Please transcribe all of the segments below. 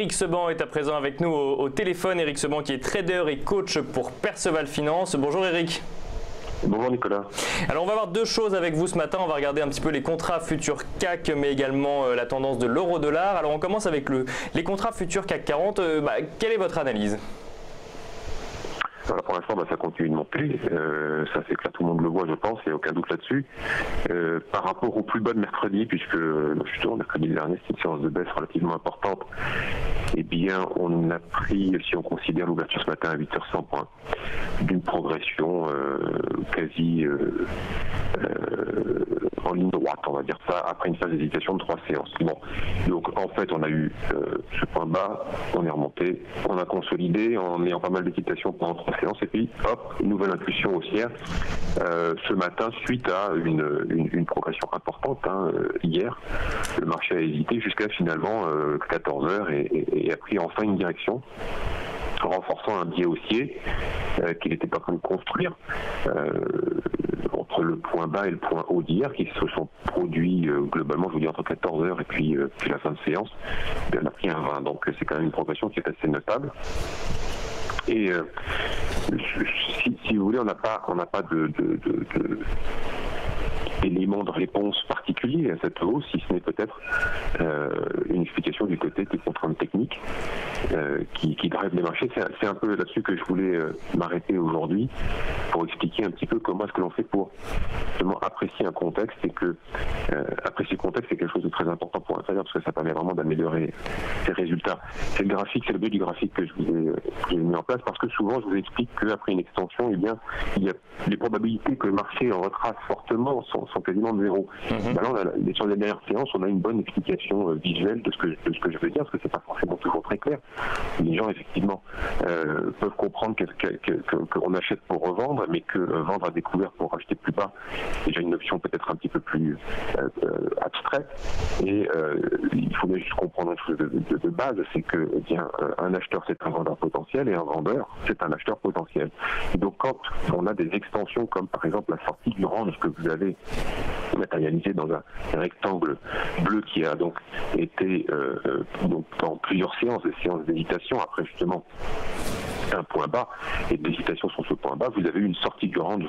Éric Seban est à présent avec nous au téléphone. Éric Seban qui est trader et coach pour Perceval Finance. Bonjour Éric. Bonjour Nicolas. Alors on va voir deux choses avec vous ce matin. On va regarder un petit peu les contrats futurs CAC, mais également la tendance de l'euro-dollar. Alors on commence avec les contrats futurs CAC 40. Quelle est votre analyse ? Alors pour l'instant, ça continue de monter. Ça c'est clair, tout le monde le voit, je pense, il n'y a aucun doute là-dessus. Par rapport au plus bas de mercredi, puisque justement mercredi dernier, c'est une séance de baisse relativement importante, eh bien on a pris, si on considère l'ouverture ce matin à 8h100 points, d'une progression quasi en ligne droite, on va dire ça, après une phase d'hésitation de 3 séances. Bon, donc en fait on a eu ce point bas, on est remonté, on a consolidé en ayant pas mal d'hésitation pendant 3 séances, et puis hop, une nouvelle impulsion haussière ce matin suite à une progression importante. Hier, le marché a hésité jusqu'à finalement 14h et a pris enfin une direction, renforçant un biais haussier qu'il n'était pas en train de construire entre le point bas et le point haut d'hier, qui se sont produits globalement, je vous dis, entre 14h et puis la fin de séance. On a pris un 20, donc c'est quand même une progression qui est assez notable. Et si vous voulez, on n'a pas d'éléments de réponse particulier à cette hausse, si ce n'est peut-être une explication du côté des contraintes techniques qui drivent les marchés. C'est un peu là-dessus que je voulais m'arrêter aujourd'hui pour expliquer un petit peu comment est-ce que l'on fait pour justement apprécier un contexte, et que apprécier le contexte, c'est quelque chose de très important pour un trader parce que ça permet vraiment d'améliorer ses résultats. C'est le graphique, c'est le but du graphique que je vous ai mis en place, parce que souvent je vous explique qu'après une extension, eh bien, il y a les probabilités que le marché en retrace fortement sont quasiment de zéro. Là, sur les dernières séances, on a une bonne explication visuelle de ce que je veux dire, parce que c'est pas forcément toujours très clair. Les gens, effectivement, peuvent comprendre qu'on achète pour revendre, mais que vendre à découvert pour acheter plus bas, c'est déjà une option peut-être un petit peu plus abstraite. Et il faut bien juste comprendre une chose de base, c'est que un acheteur, c'est un vendeur potentiel, et un vendeur, c'est un acheteur potentiel. Et donc, quand on a des extensions, comme par exemple la sortie du range que vous avez matérialisé dans un rectangle bleu qui a donc été donc dans plusieurs séances, des séances d'hésitation, après justement un point bas et d'hésitation sur ce point bas, vous avez eu une sortie du range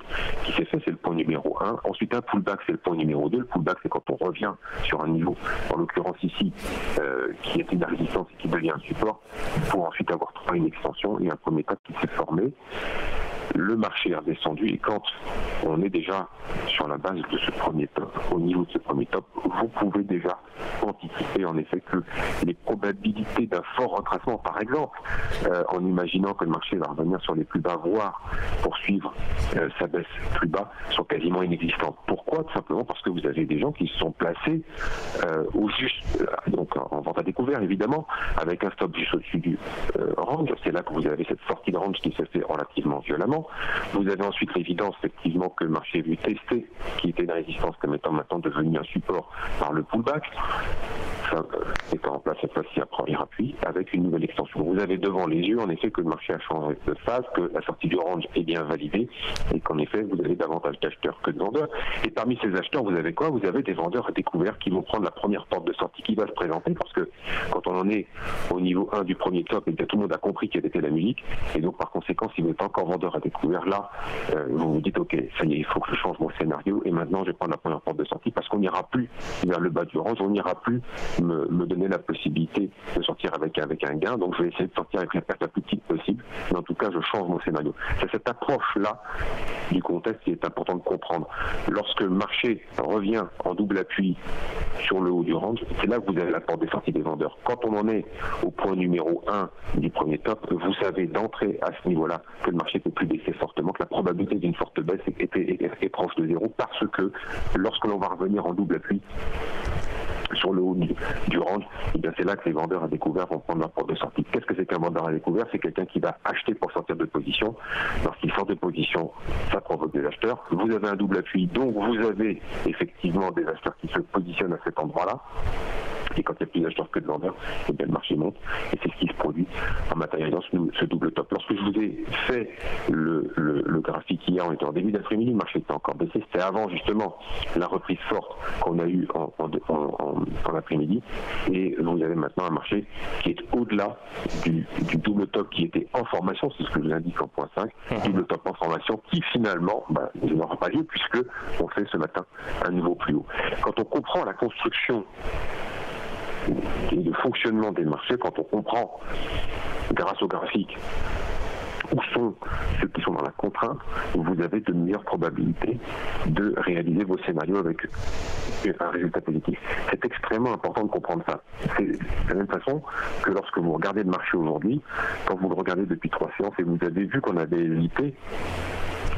qui s'est fait, c'est le point numéro 1. Ensuite un pullback, c'est le point numéro 2. Le pullback, c'est quand on revient sur un niveau, en l'occurrence ici, qui était une résistance et qui devient un support, pour ensuite avoir trouvé une extension et un premier top qui s'est formé. Le marché est redescendu, et quand on est déjà sur la base de ce premier top, au niveau de ce premier top, vous pouvez déjà anticiper en effet que les probabilités d'un fort retracement, par exemple, en imaginant que le marché va revenir sur les plus bas, voire poursuivre sa baisse plus bas, sont quasiment inexistantes. Pourquoi ? Tout simplement parce que vous avez des gens qui se sont placés au juste, donc en vente à découvert évidemment, avec un stop juste au-dessus du range. C'est là que vous avez cette sortie de range qui s'est fait relativement violemment. Vous avez ensuite l'évidence effectivement que le marché a vu tester, qui était une résistance comme étant maintenant devenue un support par le pullback, étant en place cette fois-ci un premier appui avec une nouvelle extension. Vous avez devant les yeux en effet que le marché a changé de phase, que la sortie du range est bien validée, et qu'en effet vous avez davantage d'acheteurs que de vendeurs. Et parmi ces acheteurs, vous avez quoi ? Vous avez des vendeurs à découvert qui vont prendre la première porte de sortie qui va se présenter, parce que quand on en est au niveau 1 du premier top, et bien tout le monde a compris quelle était la musique, et donc par conséquent, si vous êtes encore vendeur à découvert, là, vous vous dites ok, ça y est, il faut que je change mon scénario, et maintenant je vais prendre la première porte de sortie, parce qu'on n'ira plus vers le bas du range, on n'ira plus me donner la possibilité de sortir avec un gain, donc je vais essayer de sortir avec la perte la plus petite possible, mais en tout cas je change mon scénario. C'est cette approche-là du contexte qui est important de comprendre. Lorsque le marché revient en double appui sur le haut du range, c'est là que vous avez la porte des sorties des vendeurs. Quand on en est au point numéro 1 du premier top, vous savez d'entrée à ce niveau-là que le marché ne peut plus baisser fortement, que la probabilité d'une forte baisse est proche de zéro, parce que lorsque l'on va revenir en double appui sur le haut du range, et bien c'est là que les vendeurs à découvert vont prendre leur porte de sortie. Qu'est-ce que c'est qu'un vendeur à découvert ? C'est quelqu'un qui va acheter pour sortir de position. Lorsqu'il sort de position, ça provoque des acheteurs. Vous avez un double appui, donc vous avez effectivement des acheteurs qui se positionnent à cet endroit-là. Et quand il y a plus d'acheteurs que de vendeurs, eh bien le marché monte. Et c'est ce qui se produit en matérialisant ce double top. Lorsque je vous ai fait le graphique hier, on était en début d'après-midi, le marché était encore baissé. C'était avant justement la reprise forte qu'on a eue en après-midi. Et vous avez maintenant un marché qui est au-delà du double top qui était en formation, c'est ce que je vous indique en point 5, double top en formation qui finalement n'aura pas lieu puisque on fait ce matin un niveau plus haut. Quand on comprend la construction et le fonctionnement des marchés, quand on comprend grâce au graphique où sont ceux qui sont dans la contrainte, vous avez de meilleures probabilités de réaliser vos scénarios avec un résultat positif. C'est extrêmement important de comprendre ça. C'est de la même façon que lorsque vous regardez le marché aujourd'hui, quand vous le regardez depuis 3 séances et vous avez vu qu'on avait hésité,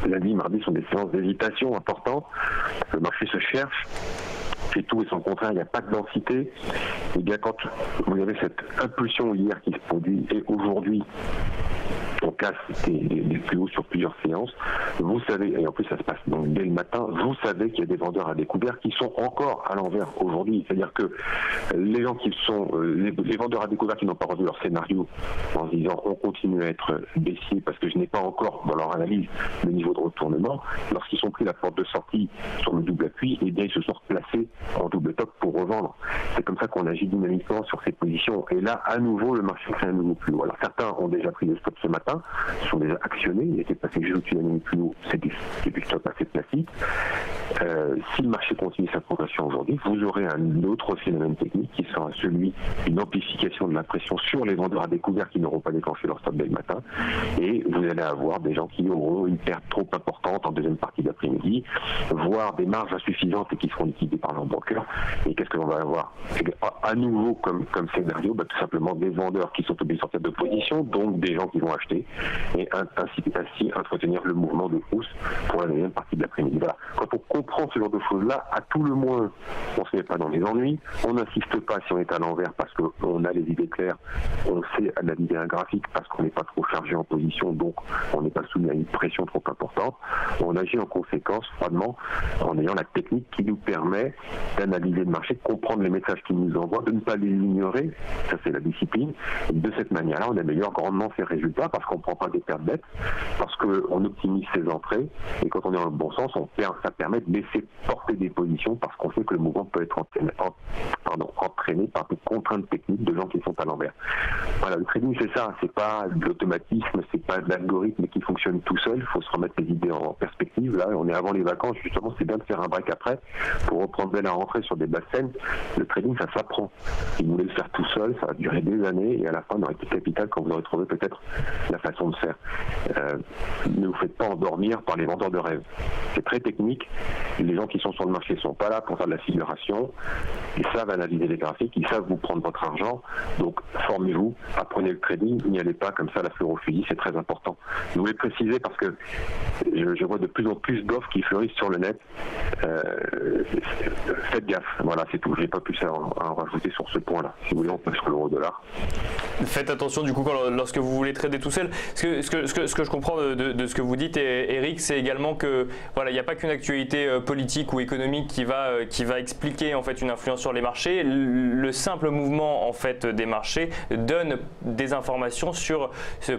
lundi, mardi sont des séances d'hésitation importantes, le marché se cherche, c'est tout et son contraire, il n'y a pas de densité. Et bien quand vous avez cette impulsion hier qui se produit et aujourd'hui on casse des plus hauts sur plusieurs séances, vous savez, et en plus ça se passe donc dès le matin, vous savez qu'il y a des vendeurs à découvert qui sont encore à l'envers aujourd'hui. C'est-à-dire que les gens qui sont, les vendeurs à découvert qui n'ont pas revu leur scénario en se disant on continue à être baissier parce que je n'ai pas encore dans leur analyse le niveau de retournement, lorsqu'ils sont pris la porte de sortie sur le double appui, et bien ils se sont replacés en double top pour revendre. C'est comme ça qu'on agit dynamiquement sur ces positions. Et là, à nouveau, le marché fait un nouveau plus haut. Alors certains ont déjà pris des stops ce matin, sont déjà actionnés, il était passé juste au-dessus d'un niveau plus haut, c'est des stops assez classiques. Si le marché continue sa progression aujourd'hui, vous aurez un autre phénomène technique qui sera celui d'une amplification de la pression sur les vendeurs à découvert qui n'auront pas déclenché leur stop dès le matin, et vous allez avoir des gens qui auront une perte trop importante en deuxième partie d'après-midi, voire des marges insuffisantes et qui seront liquidées par leur broker. Et qu'est-ce que l'on va avoir à nouveau comme scénario? Tout simplement des vendeurs qui sont obligés de sortir de position, donc des gens qui vont acheter, et ainsi entretenir le mouvement de hausse pour la deuxième partie de l'après-midi. Voilà. Quand on comprend ce genre de choses-là, à tout le moins, on ne se met pas dans les ennuis, on n'insiste pas si on est à l'envers parce qu'on a les idées claires, on sait analyser un graphique parce qu'on n'est pas trop chargé en position, donc on n'est pas soumis à une pression trop importante. On agit en conséquence, froidement, en ayant la technique qui nous permet d'analyser le marché, de comprendre les messages qu'il nous envoie, de ne pas les ignorer, ça c'est la discipline. Et de cette manière-là, on améliore grandement ses résultats parce qu'on ne prend pas des pertes bêtes, parce qu'on optimise ses entrées, et quand on est dans le bon sens, ça permet de laisser porter des positions parce qu'on sait que le mouvement peut être entraîné par des contraintes techniques de gens qui sont à l'envers. Voilà, le trading c'est ça, c'est pas de l'automatisme, c'est pas de l'algorithme qui fonctionne tout seul, il faut se remettre les idées en perspective. Là, on est avant les vacances, justement, c'est bien de faire un break après pour reprendre dès la rentrée sur des basses scènes. Le trading, ça s'apprend. Si vous voulez le faire tout seul, ça va durer des années, et à la fin, dans l'équipe capital, quand vous aurez trouvé peut-être la façon de faire. Ne vous faites pas endormir par les vendeurs de rêves. C'est très technique. Les gens qui sont sur le marché ne sont pas là pour faire de la figuration. Ils savent analyser les graphiques, ils savent vous prendre votre argent. Donc, formez-vous, apprenez le trading, n'y allez pas comme ça à la fleur au fusil, c'est très important. Je voulais préciser parce que je vois de plus en plus d'offres qui fleurissent sur le net. Faites gaffe, voilà, c'est tout. Je n'ai pas plus à en rajouter sur ce point-là. Si vous voulez, on passe sur l'euro-dollar. Faites attention du coup lorsque vous voulez trader tout seul. Ce que je comprends de ce que vous dites, Eric, c'est également que voilà, il n'y a pas qu'une actualité politique ou économique qui va expliquer en fait une influence sur les marchés. Le simple mouvement en fait des marchés donne des informations sur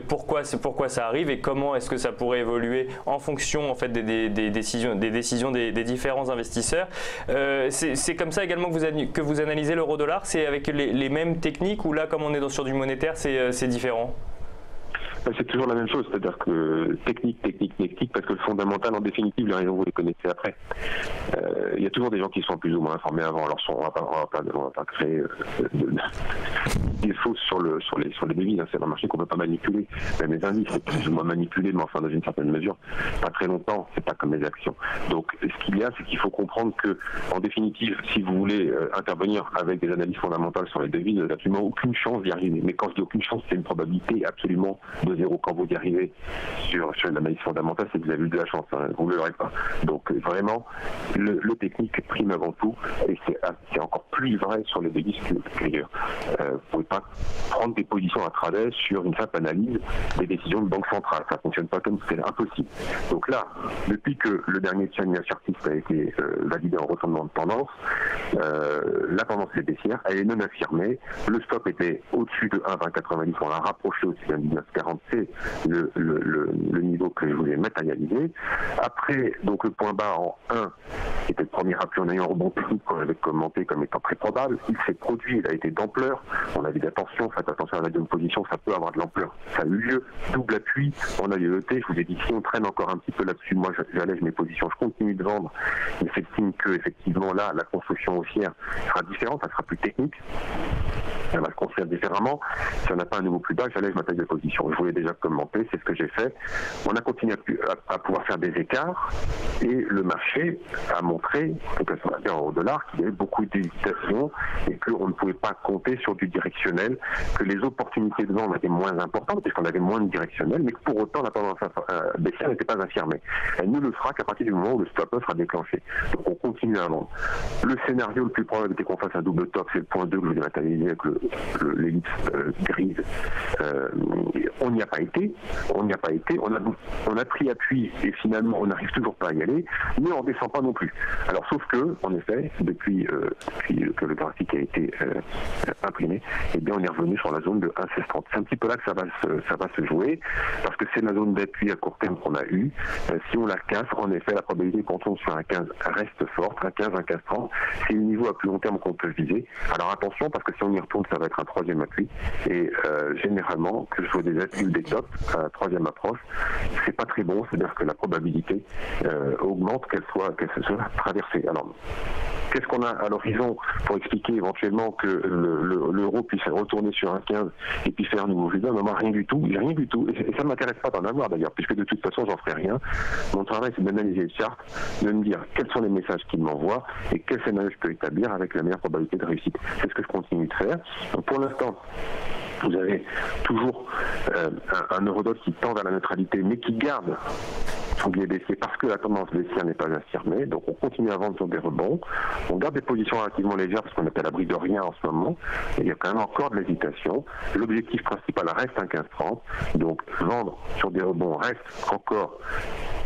pourquoi ça arrive et comment est-ce que ça pourrait évoluer en fonction en fait des décisions des différents investisseurs. C'est comme ça également que vous analysez l'euro-dollar. C'est avec les mêmes techniques ou là, comme on est sur du monétaire, c'est différent? C'est toujours la même chose, c'est-à-dire que technique, parce que le fondamental, en définitive, les raisons, vous les connaissez après. Il y a toujours des gens qui sont plus ou moins informés avant, alors on va pas créer des fausses sur les devises, hein. C'est un marché qu'on ne peut pas manipuler. Même les indices, c'est plus ou moins manipulé, mais enfin dans une certaine mesure, pas très longtemps, c'est pas comme les actions. Donc ce qu'il y a, c'est qu'il faut comprendre que, en définitive, si vous voulez intervenir avec des analyses fondamentales sur les devises, vous n'avez absolument aucune chance d'y arriver. Mais quand je dis aucune chance, c'est une probabilité absolument de zéro. Quand vous y arrivez sur une analyse fondamentale, c'est que vous avez eu de la chance, hein, vous ne l'aurez pas. Donc vraiment, le technique prime avant tout, et c'est encore plus vrai sur les devises qu'ailleurs. Vous ne pouvez pas prendre des positions à travers sur une simple analyse des décisions de banque centrale. Ça ne fonctionne pas comme c'est impossible. Donc là, depuis que le dernier channel assertif a été validé en retournement de tendance, la tendance est baissière, elle est non affirmée. Le stop était au-dessus de 1,2090, on l'a rapproché au-dessus de 1,1940, c'est le niveau que je voulais matérialiser. Après, donc le point bas en 1, qui était le premier appui, on a eu un rebond technique qu'on avait commenté comme étant très probable. Il s'est produit, il a été d'ampleur. On a dit attention, faites attention à la deuxième position, ça peut avoir de l'ampleur. Ça a eu lieu, double appui, on a eu ET, je vous ai dit si on traîne encore un petit peu là-dessus, moi j'allège mes positions, je continue de vendre, mais c'est le signe que effectivement là, la construction haussière sera différente, elle sera plus technique. Elle va se construire différemment. Si on n'a pas un nouveau plus bas, j'allège ma taille de position. Je voulais déjà commenter, c'est ce que j'ai fait. On a continué à pouvoir faire des écarts et le marché a montré, que ça va bien en dollar, qu'il y avait beaucoup d'hésitations et qu'on ne pouvait pas compter sur du directionnel, que les opportunités de vente étaient moins importantes puisqu'on avait moins de directionnel, mais que pour autant la tendance baissière n'était pas affirmée. Elle ne le fera qu'à partir du moment où le stop-loss sera déclenché. Donc on continue à vendre. Le scénario le plus probable était qu'on fasse un double top, c'est le point 2 que je vous ai matérialisé avec l'ellipse grise. On n'y a pas été, on a pris appui et finalement on n'arrive toujours pas à y aller, mais on ne descend pas non plus. Alors sauf que, en effet, depuis que le graphique a été imprimé, eh bien on est revenu sur la zone de 1,1630. C'est un petit peu là que ça va se jouer, parce que c'est la zone d'appui à court terme qu'on a eue. Si on la casse, en effet, la probabilité qu'on tombe sur un 15 reste forte, un 15, un 15,30, c'est le niveau à plus long terme qu'on peut viser. Alors attention, parce que si on y retourne, ça va être un troisième appui, et généralement, que ce soit des appuis ou des tops, troisième approche, c'est pas très bon, c'est-à-dire que la probabilité augmente qu'elle se soit traversée. Alors, qu'est-ce qu'on a à l'horizon pour expliquer éventuellement que l'euro puisse retourner sur un 15 et puis faire un nouveau visa? Non, rien du tout, rien du tout. Et ça ne m'intéresse pas d'en avoir d'ailleurs, puisque de toute façon, j'en ferai rien. Mon travail, c'est d'analyser le chart, de me dire quels sont les messages qu'il m'envoie et quel scénario je peux établir avec la meilleure probabilité de réussite. C'est ce que je continue de faire. Donc, pour l'instant, vous avez toujours un euro-dollar qui tend vers la neutralité, mais qui garde son biais baissier parce que la tendance baissière n'est pas affirmée. Donc on continue à vendre sur des rebonds. On garde des positions relativement légères parce qu'on n'est pas à l'abri de rien en ce moment. Et il y a quand même encore de l'hésitation. L'objectif principal reste un 15,30. Donc vendre sur des rebonds reste encore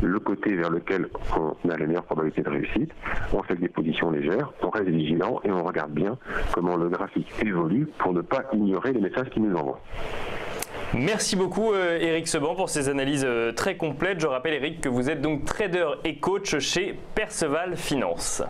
le côté vers lequel on a la meilleure probabilité de réussite. On fait des positions légères, on reste vigilant et on regarde bien comment le graphique évolue pour ne pas ignorer les messages qu'il nous envoie. Merci beaucoup Eric Seban pour ces analyses très complètes. Je rappelle Eric que vous êtes donc trader et coach chez Perceval Finance.